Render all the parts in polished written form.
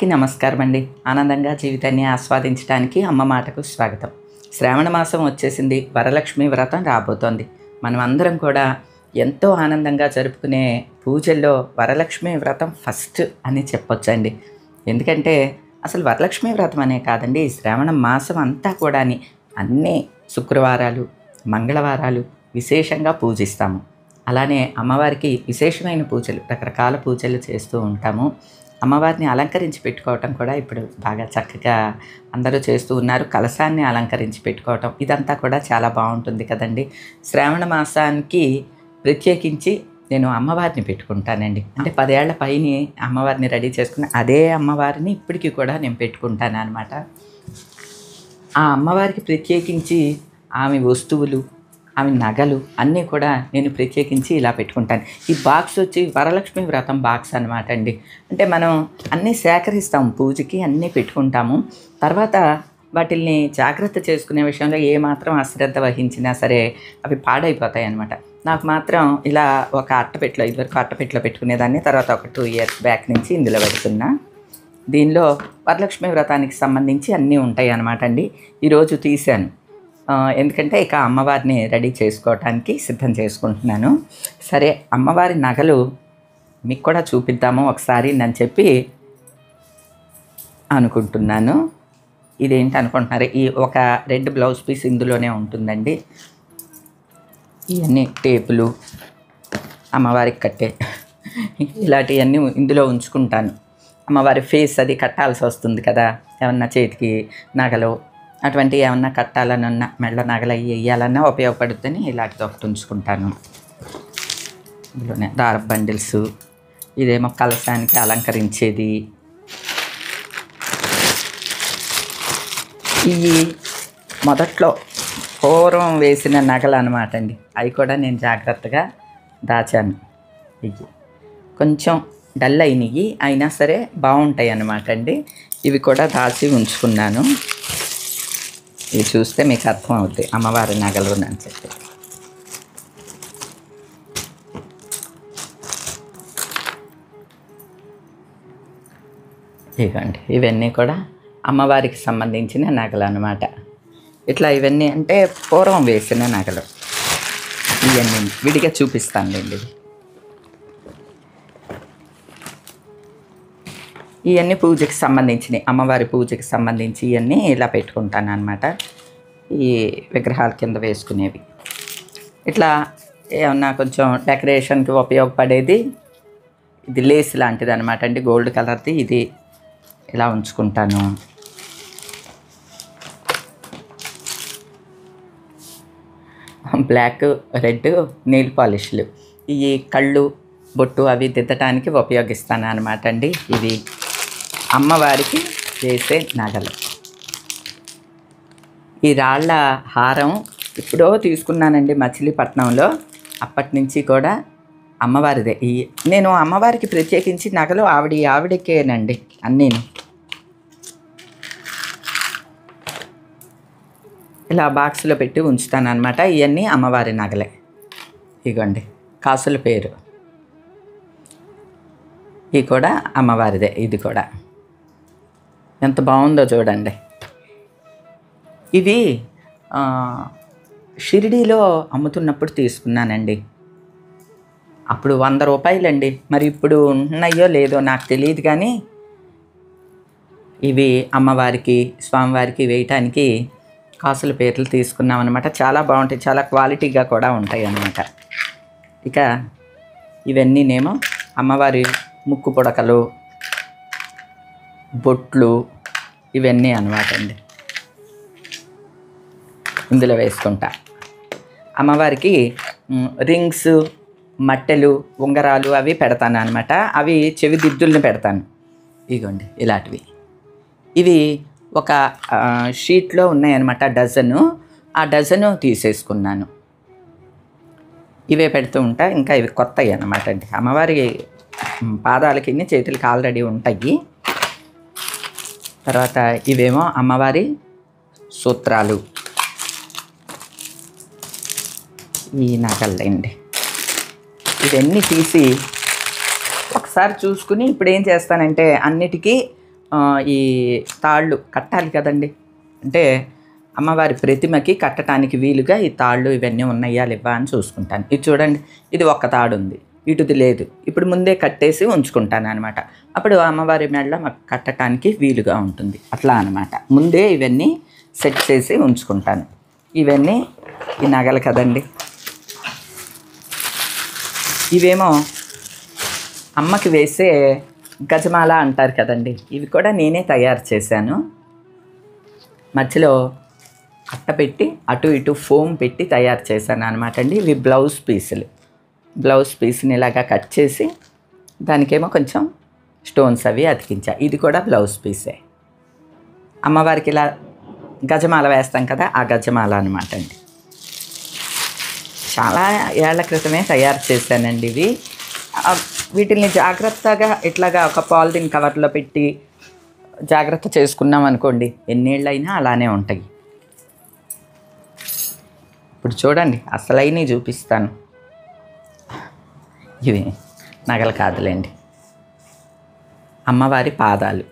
అందరికీ నమస్కారం అండి. ఆనందంగా జీవితాన్ని ఆస్వాదించడానికి అమ్మ మాటకు స్వాగతం. శ్రావణ మాసం వచ్చేసింది. వరలక్ష్మి వ్రతం రాబోతోంది. మనం అందరం కూడా ఎంతో ఆనందంగా జరుపుకునే పూజల్లో వరలక్ష్మి వ్రతం ఫస్ట్ అని చెప్పొచ్చండి. ఎందుకంటే అసలు వరలక్ష్మి వ్రతం అనే కాదండి, శ్రావణ మాసం అంతా కూడా అన్ని శుక్రవారాలు, మంగళవారాలు విశేషంగా పూజిస్తాము. అలానే అమ్మవారికి విశేషమైన పూజలు, రకరకాల పూజలు చేస్తూ ఉంటాము. అమ్మవారిని అలంకరించి పెట్టుకోవటం కూడా ఇప్పుడు బాగా చక్కగా అందరూ చేస్తూ ఉన్నారు. కలశాన్ని అలంకరించి పెట్టుకోవటం ఇదంతా కూడా చాలా బాగుంటుంది కదండి. శ్రావణ మాసానికి ప్రత్యేకించి నేను అమ్మవారిని పెట్టుకుంటానండి. అంటే 10 ఏళ్ల పైన అమ్మవారిని రెడీ చేసుకుని అదే అమ్మవారిని ఇప్పటికీ కూడా నేను పెట్టుకుంటాను అనమాట. ఆ అమ్మవారికి ప్రత్యేకించి ఆమె వస్తువులు, ఆమె నగలు అన్నీ కూడా నేను ప్రత్యేకించి ఇలా పెట్టుకుంటాను. ఈ బాక్స్ వచ్చి వరలక్ష్మి వ్రతం బాక్స్ అనమాట అండి. అంటే మనం అన్నీ సేకరిస్తాము, పూజకి అన్నీ పెట్టుకుంటాము. తర్వాత వాటిల్ని జాగ్రత్త చేసుకునే విషయంలో ఏమాత్రం అశ్రద్ధ వహించినా సరే అవి పాడైపోతాయి అన్నమాట. నాకు మాత్రం ఇలా ఒక అట్టపెట్టెలో, ఇదివరకు అట్టపెట్టెలో పెట్టుకునేదాన్ని, తర్వాత ఒక 2 years బ్యాక్ నుంచి ఇందులో పెడుతున్నా. దీనిలో వరలక్ష్మి వ్రతానికి సంబంధించి అన్నీ ఉంటాయి అన్నమాట అండి. ఈరోజు తీశాను ఎందుకంటే ఇక అమ్మవారిని రెడీ చేసుకోవటానికి సిద్ధం చేసుకుంటున్నాను. సరే, అమ్మవారి నగలు మీకు కూడా చూపిద్దాము ఒకసారి అని చెప్పి అనుకుంటున్నాను. ఇదేంటి అనుకుంటున్నారు? ఈ ఒక రెడ్ బ్లౌజ్ పీస్ ఇందులోనే ఉంటుందండి. ఇవన్నీ టేపులు, అమ్మవారికి కట్టే ఇలాంటివన్నీ ఇందులో ఉంచుకుంటాను. అమ్మవారి ఫేస్ అది కట్టాల్సి వస్తుంది కదా, ఏమన్నా చేతికి నగలు అటువంటి ఏమన్నా కట్టాలన్నా, మెళ్ళ నగలు అవి వేయాలన్నా ఉపయోగపడుతుందని ఇలాంటిది ఒకటి ఉంచుకుంటాను. ఇందులోనే దారపు బండిల్స్, ఇదేమో కలశానికి అలంకరించేది. ఇవి మొదట్లో పూర్వం వేసిన నగలు అనమాట అండి. అవి కూడా నేను జాగ్రత్తగా దాచాను. ఇవి కొంచెం డల్ అయినవి అయినా సరే బాగుంటాయి అన్నమాట అండి. ఇవి కూడా దాచి ఉంచుకున్నాను. ఇవి చూస్తే మీకు అర్థం అవుతాయి అమ్మవారి నగలు అని చెప్పి. ఇవ్వండి, ఇవన్నీ కూడా అమ్మవారికి సంబంధించిన నగలు అన్నమాట. ఇట్లా ఇవన్నీ అంటే పూర్వం వేసిన నగలు. ఇవన్నీ విడిగా చూపిస్తానులేండి. ఇవన్నీ పూజకి సంబంధించినవి, అమ్మవారి పూజకి సంబంధించి ఇవన్నీ ఇలా పెట్టుకుంటాను అనమాట. ఈ విగ్రహాల కింద వేసుకునేవి. ఇట్లా ఏమన్నా కొంచెం డెకరేషన్కి ఉపయోగపడేది ఇది లేస్ లాంటిది అనమాట అండి, గోల్డ్ కలర్ది. ఇది ఇలా ఉంచుకుంటాను. బ్లాక్, రెడ్ నెయిల్ పాలిష్లు, ఈ కళ్ళు, బొట్టు అవి దిద్దటానికి ఉపయోగిస్తాను అనమాట అండి. ఇవి అమ్మవారికి వేసే నగలు. ఈ రాళ్ళ హారం ఎప్పుడో తీసుకున్నానండి మచిలీపట్నంలో. అప్పటి నుంచి కూడా అమ్మవారిదే. నేను అమ్మవారికి ప్రత్యేకించి నగలు ఆవిడకేనండి అన్నీను. ఇలా బాక్స్లో పెట్టి ఉంచుతాను అనమాట. ఇవన్నీ అమ్మవారి నగలే. ఇగోండి కాసుల పేరు, ఇది కూడా అమ్మవారిదే. ఇది కూడా ఎంత బాగుందో చూడండి. ఇది షిరిడీలో అమ్ముతున్నప్పుడు తీసుకున్నానండి. అప్పుడు 100 రూపాయలండి. మరి ఇప్పుడు ఉన్నాయో లేదో నాకు తెలియదు, కానీ ఇవి అమ్మవారికి, స్వామివారికి వేయటానికి కాసుల పేర్లు తీసుకున్నాం అనమాట. చాలా బాగుంటాయి, చాలా క్వాలిటీగా కూడా ఉంటాయి అన్నమాట. ఇక ఇవన్నీనేమో అమ్మవారి ముక్కు పుడకలు, బొట్లు, ఇవన్నీ అన్నమాట అండి. ఇందులో వేసుకుంటా. అమ్మవారికి రింగ్స్, మట్టెలు, ఉంగరాలు అవి పెడతాను అనమాట. అవి చెవి దిద్దుల్ని పెడతాను. ఇగోండి ఇలాంటివి. ఇవి ఒక షీట్లో ఉన్నాయన్నమాట, డజను. ఆ డజను తీసేసుకున్నాను. ఇవే పెడుతూ ఉంటా. ఇంకా ఇవి కొత్తవి అన్నమాట అండి. అమ్మవారి పాదాలకి, చేతులకి ఆల్రెడీ ఉంటాయి. తర్వాత ఇవేమో అమ్మవారి సూత్రాలు, ఈ నగలండి. ఇవన్నీ తీసి ఒకసారి చూసుకుని ఇప్పుడు ఏం చేస్తానంటే అన్నిటికీ ఈ తాళ్ళు కట్టాలి కదండి. అంటే అమ్మవారి ప్రతిమకి కట్టడానికి వీలుగా ఈ తాళ్ళు ఇవన్నీ ఉన్నాయా లేవా అని చూసుకుంటాను. ఇది చూడండి, ఇది ఒక్క తాడు ఉంది, ఇటుది లేదు. ఇప్పుడు ముందే కట్టేసి ఉంచుకుంటాను అనమాట. అప్పుడు అమ్మవారి మెడలో మాకు కట్టడానికి వీలుగా ఉంటుంది. అట్లా అనమాట, ముందే ఇవన్నీ సెట్ చేసి ఉంచుకుంటాను. ఇవన్నీ ఈ నగలు కదండి. ఇవేమో అమ్మకి వేసే గజమాల అంటారు కదండి. ఇవి కూడా నేనే తయారు చేశాను. మధ్యలో అట్ట పెట్టి అటు ఇటు ఫోమ్ పెట్టి తయారు చేశాను అనమాట అండి. ఇవి బ్లౌజ్ పీసులు. బ్లౌజ్ పీస్ని ఇలాగా కట్ చేసి దానికేమో కొంచెం స్టోన్స్ అవి అతికించా. ఇది కూడా బ్లౌజ్ పీసే. అమ్మవారికి ఇలా గజమాల వేస్తాం కదా, ఆ గజమాల అనమాట అండి. చాలా ఏళ్ల క్రితమే తయారు చేశానండి ఇవి. వీటిని జాగ్రత్తగా ఇట్లాగా ఒక పాలిథిన్ కవర్లో పెట్టి జాగ్రత్త చేసుకున్నాం అనుకోండి, ఎన్నేళ్ళైనా అలానే ఉంటాయి. ఇప్పుడు చూడండి, అసలైనవి చూపిస్తాను. ఇవి నగలు కాదులేండి, అమ్మవారి పాదాలు.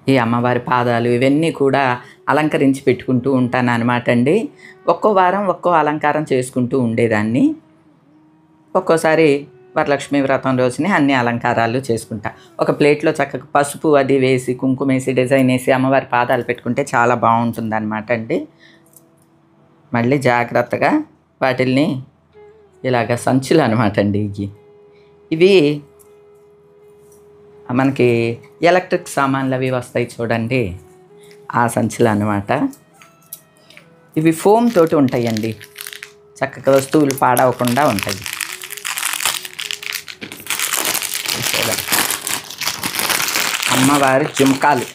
ఈ అమ్మవారి పాదాలు ఇవన్నీ కూడా అలంకరించి పెట్టుకుంటూ ఉంటాను అనమాట అండి. ఒక్కో వారం ఒక్కో అలంకారం చేసుకుంటూ ఉండేదాన్ని. ఒక్కోసారి వరలక్ష్మి వ్రతం రోజునే అన్ని అలంకారాలు చేసుకుంటా. ఒక ప్లేట్లో చక్కగా పసుపు అది వేసి కుంకుమ వేసి డిజైన్ వేసి అమ్మవారి పాదాలు పెట్టుకుంటే చాలా బాగుంటుంది అనమాట అండి. మళ్ళీ జాగ్రత్తగా వాటిల్ని ఇలాగ సంచులు అనమాట అండి. ఇవి మనకి ఎలక్ట్రిక్ సామాన్లు అవి వస్తాయి చూడండి, ఆ సంచులు అనమాట. ఇవి ఫోమ్ తోటి ఉంటాయండి, చక్కగా వస్తువులు పాడవకుండా ఉంటాయి. అమ్మవారి జుంకాలు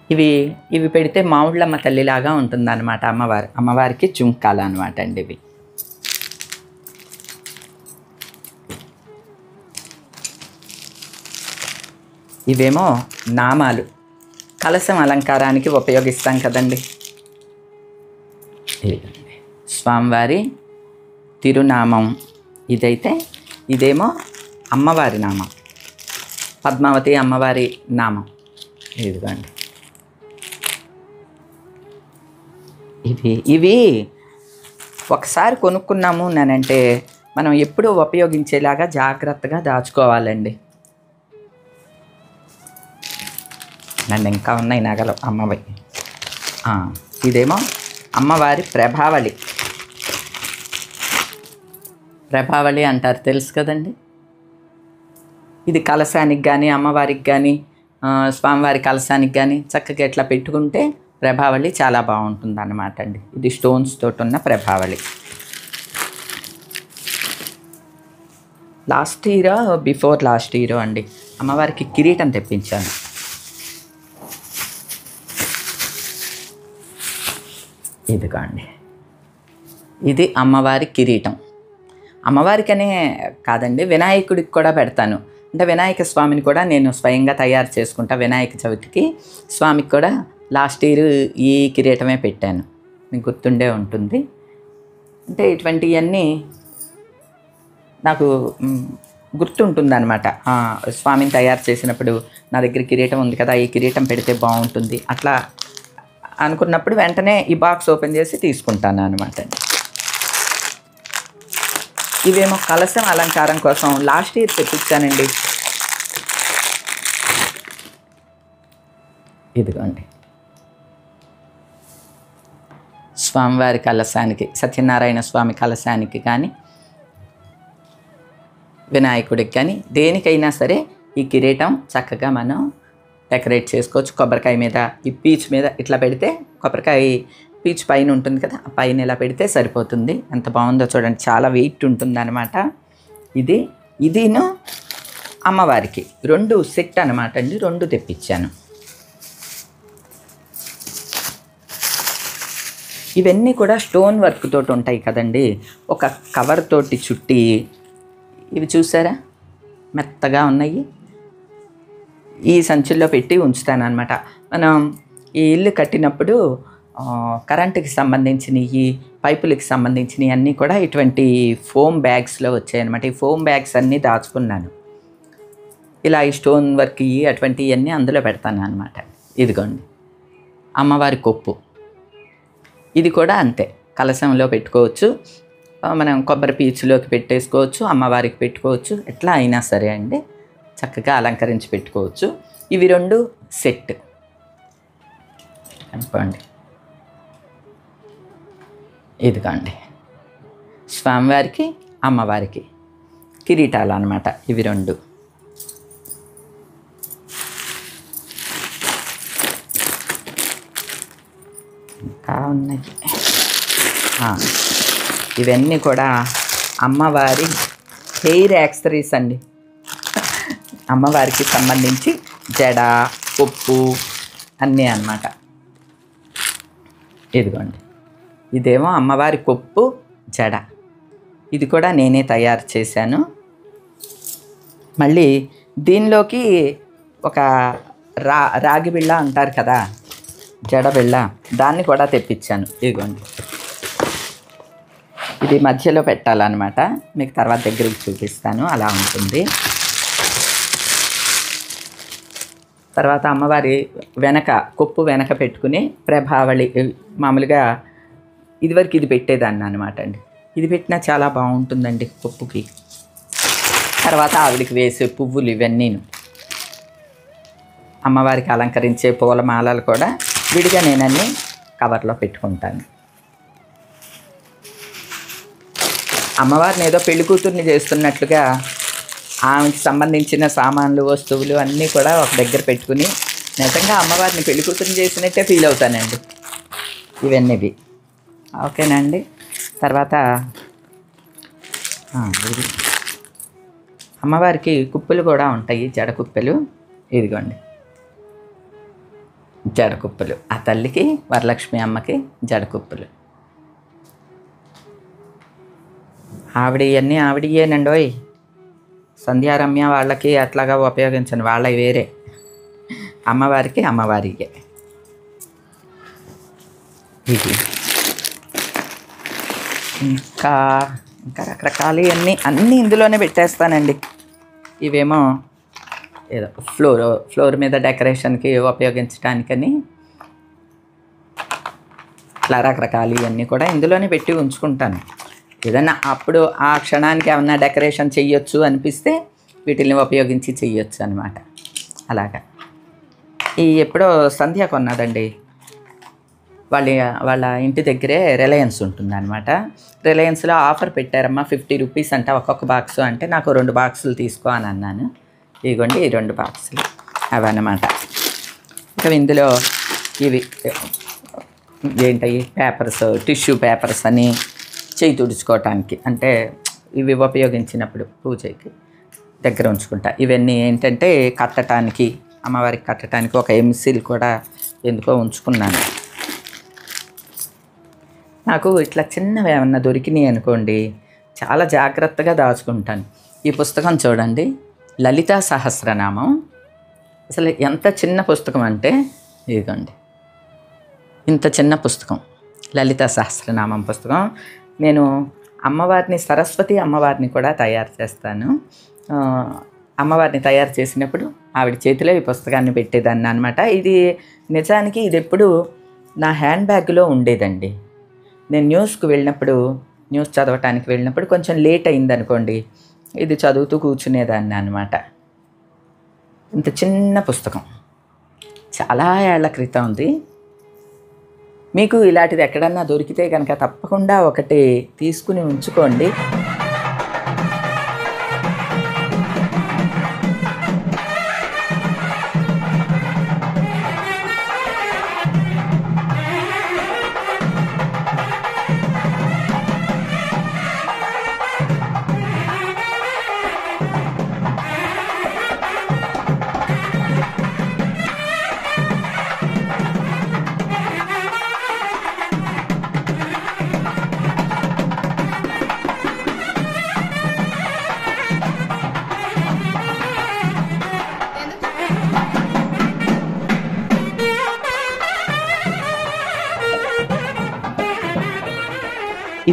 ఇవి పెడితే మావుళ్ళమ్మ తల్లిలాగా ఉంటుంది అనమాట అమ్మవారికి జుంకాలు అనమాట అండి ఇవి. ఇవేమో నామాలు, కలశం అలంకారానికి ఉపయోగిస్తాం కదండి. స్వామివారి తిరునామం ఇదేమో అమ్మవారి నామం, పద్మావతి అమ్మవారి నామం. ఇదిగోండి, ఇవి ఒకసారి కొనుక్కున్నాము నేనంటే మనం ఎప్పుడూ ఉపయోగించేలాగా జాగ్రత్తగా దాచుకోవాలండి. నన్ను ఇంకా ఉన్నాయి నగలు అమ్మవి. ఇదేమో అమ్మవారి ప్రభావళి అంటారు, తెలుసు కదండి. ఇది కలశానికి కానీ అమ్మవారికి కానీ స్వామివారి కలశానికి కానీ చక్కగా ఇట్లా పెట్టుకుంటే ప్రభావళి చాలా బాగుంటుంది అన్నమాట అండి. ఇది స్టోన్స్ తోటి ఉన్న ప్రభావళి. Last year before last year అండి అమ్మవారికి కిరీటం తెప్పించాను. ఇదిగోండి, ఇది అమ్మవారి కిరీటం. అమ్మవారికనే కాదండి, వినాయకుడికి కూడా పెడతాను. అంటే వినాయక స్వామిని కూడా నేను స్వయంగా తయారు చేసుకుంటా. వినాయక చవితికి స్వామికి కూడా లాస్ట్ ఇయర్ ఈ కిరీటమే పెట్టాను, మీకు గుర్తుండే ఉంటుంది. అంటే ఇటువంటివన్నీ నాకు గుర్తుంటుందన్నమాట. స్వామిని తయారు చేసినప్పుడు నా దగ్గర కిరీటం ఉంది కదా, ఈ కిరీటం పెడితే బాగుంటుంది అట్లా అనుకున్నప్పుడు వెంటనే ఈ బాక్స్ ఓపెన్ చేసి తీసుకుంటాను అనమాట. ఇవేమో కలశం అలంకారం కోసం లాస్ట్ ఇయర్ తెప్పించానండి. ఇదిగోండి, స్వామివారి కలశానికి, సత్యనారాయణ స్వామి కలశానికి కానీ వినాయకుడికి కానీ దేనికైనా సరే ఈ కిరీటం చక్కగా మనం డెకరేట్ చేసుకోవచ్చు. కొబ్బరికాయ మీద, ఈ పీచ్ మీద ఇట్లా పెడితే, కొబ్బరికాయ పీచ్ పైన ఉంటుంది కదా, ఆ పైన ఇలా పెడితే సరిపోతుంది. ఎంత బాగుందో చూడండి, చాలా వెయిట్ ఉంటుంది అనమాట. ఇదిను అమ్మవారికి 2 సెట్ అనమాట అండి, 2 తెప్పించాను. ఇవన్నీ కూడా స్టోన్ వర్క్ తోటి ఉంటాయి కదండి. ఒక కవర్ తోటి చుట్టి, ఇవి చూసారా మెత్తగా ఉన్నాయి, ఈ సంచుల్లో పెట్టి ఉంచుతానమాట. మనం ఈ ఇల్లు కట్టినప్పుడు కరెంటుకి సంబంధించినవి, పైపులకి సంబంధించినవి అన్నీ కూడా ఇటువంటి ఫోమ్ బ్యాగ్స్లో వచ్చాయన్నమాట. ఈ ఫోమ్ బ్యాగ్స్ అన్నీ దాచుకున్నాను. ఇలా ఈ స్టోన్ వర్క్ అటువంటివన్నీ అందులో పెడతాను అనమాట. ఇదిగోండి అమ్మవారి కొప్పు. ఇది కూడా అంతే, కలశంలో పెట్టుకోవచ్చు, మనం కొబ్బరి పీచులోకి పెట్టేసుకోవచ్చు, అమ్మవారికి పెట్టుకోవచ్చు, ఎట్లా అయినా సరే అండి చక్కగా అలంకరించి పెట్టుకోవచ్చు. ఇవి 2 సెట్ అనుకోండి. ఇదిగోండి స్వామివారికి అమ్మవారికి కిరీటాలు అన్నమాట ఇవి 2. ఇంకా ఉన్నాయి. ఇవన్నీ కూడా అమ్మవారి హెయిర్ యాక్సరీస్ అండి. అమ్మవారికి సంబంధించి జడ, కొప్పు అన్నీ అన్నమాట. ఇదిగోండి ఇదేమో అమ్మవారి కొప్పు, జడ. ఇది కూడా నేనే తయారు చేశాను. మళ్ళీ దీనిలోకి ఒక రాగి బిళ్ళ అంటారు కదా, జడ బిళ్ళ, దాన్ని కూడా తెప్పించాను. ఇదిగోండి ఇది మధ్యలో పెట్టాలన్నమాట. మీకు తర్వాత దగ్గరికి చూపిస్తాను, అలా ఉంటుంది. తర్వాత అమ్మవారి వెనక కొప్పు వెనక పెట్టుకుని ప్రభావళి, మామూలుగా ఇదివరకు ఇది పెట్టేదాన్ని అనమాట అండి. ఇది పెట్టినా చాలా బాగుంటుందండి కొప్పుకి. తర్వాత ఆవిడికి వేసే పువ్వులు ఇవన్నీను, అమ్మవారికి అలంకరించే పూలమాలలు కూడా విడిగా నేనన్నీ కవర్లో పెట్టుకుంటాను. అమ్మవారిని ఏదో పెళ్లి కూతుర్ని చేస్తున్నట్లుగా ఆమెకి సంబంధించిన సామాన్లు, వస్తువులు అన్నీ కూడా ఒక దగ్గర పెట్టుకుని నిజంగా అమ్మవారిని పెళ్లి కూతుర్ని చేసినట్టే ఫీల్ అవుతానండి. ఇవన్నీవి ఓకేనా అండి. తర్వాత అమ్మవారికి కుప్పలు కూడా ఉంటాయి, జడ కుప్పలు. ఇదిగోండి జడ కుప్పలు, ఆ తల్లికి వరలక్ష్మి అమ్మకి జడ కుప్పలు. ఇవన్నీ ఆవిడయేనండోయ్. సంధ్యారమ్య వాళ్ళకి అట్లాగా ఉపయోగించను, వాళ్ళవి వేరే. అమ్మవారికి అమ్మవారికే. ఇది ఇంకా రకరకాలు అన్నీ ఇందులోనే పెట్టేస్తానండి. ఇవేమో ఏదో ఫ్లోర్ మీద డెకరేషన్కి ఉపయోగించడానికని ఇట్లా రకరకాలు ఇవన్నీ కూడా ఇందులోనే పెట్టి ఉంచుకుంటాను. ఏదన్నా అప్పుడు ఆ క్షణానికి ఏమన్నా డెకరేషన్ చెయ్యొచ్చు అనిపిస్తే వీటిని ఉపయోగించి చెయ్యొచ్చు అనమాట. అలాగా ఎప్పుడో సంధ్య కొన్నదండి. వాళ్ళ ఇంటి దగ్గరే రిలయన్స్ ఉంటుందన్నమాట. రిలయన్స్లో ఆఫర్ పెట్టారమ్మా, 50 రూపీస్ అంట ఒక్కొక్క బాక్సు. అంటే నాకు 2 బాక్సులు తీసుకో అని అన్నాను. ఇదిగోండి ఈ 2 బాక్సులు అవన్నమాట. ఇంకా ఇందులో ఇవి ఏంటవి పేపర్స్, టిష్యూ పేపర్స్ అని చేయి తుడుచుకోవటానికి, అంటే ఇవి ఉపయోగించినప్పుడు పూజకి దగ్గర ఉంచుకుంటా. ఇవన్నీ ఏంటంటే కట్టడానికి, అమ్మవారికి కట్టడానికి ఒక ఎంసిల్ కూడా ఎందుకో ఉంచుకున్నాను. నాకు ఇట్లా చిన్నవి ఏమన్నా దొరికినాయి అనుకోండి, చాలా జాగ్రత్తగా దాచుకుంటాను. ఈ పుస్తకం చూడండి, లలితా సహస్రనామం. అసలు ఎంత చిన్న పుస్తకం అంటే ఇదిగోండి ఇంత చిన్న పుస్తకం, లలితా సహస్రనామం పుస్తకం. నేను అమ్మవారిని, సరస్వతి అమ్మవారిని కూడా తయారు చేస్తాను. అమ్మవారిని తయారు చేసినప్పుడు ఆవిడ చేతిలో ఈ పుస్తకాన్ని పెట్టేదాన్ని అనమాట. ఇది నిజానికి ఇది ఎప్పుడు నా హ్యాండ్ బ్యాగ్లో ఉండేదండి. నేను న్యూస్ చదవటానికి వెళ్ళినప్పుడు కొంచెం లేట్ అయిందనుకోండి, ఇది చదువుతూ కూర్చునేదాన్ని అనమాట. ఇంత చిన్న పుస్తకం, చాలా ఏళ్ల క్రితం ఉంది. మీకు ఇలాంటిది ఎక్కడన్నా దొరికితే కనుక తప్పకుండా ఒకటి తీసుకుని ఉంచుకోండి.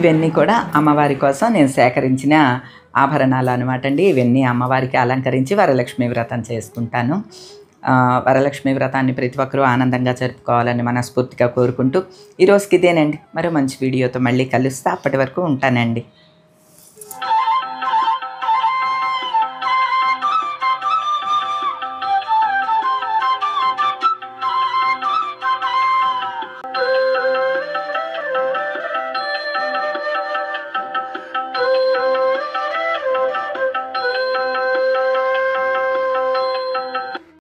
ఇవన్నీ కూడా అమ్మవారి కోసం నేను సేకరించిన ఆభరణాలు అనమాట అండి. ఇవన్నీ అమ్మవారికి అలంకరించి వరలక్ష్మి వ్రతం చేసుకుంటాను. వరలక్ష్మి వ్రతాన్ని ప్రతి ఒక్కరూ ఆనందంగా జరుపుకోవాలని మనస్ఫూర్తిగా కోరుకుంటూ ఈరోజుకి ఇదేనండి. మరో మంచి వీడియోతో మళ్ళీ కలుస్తా. అప్పటి వరకు ఉంటానండి.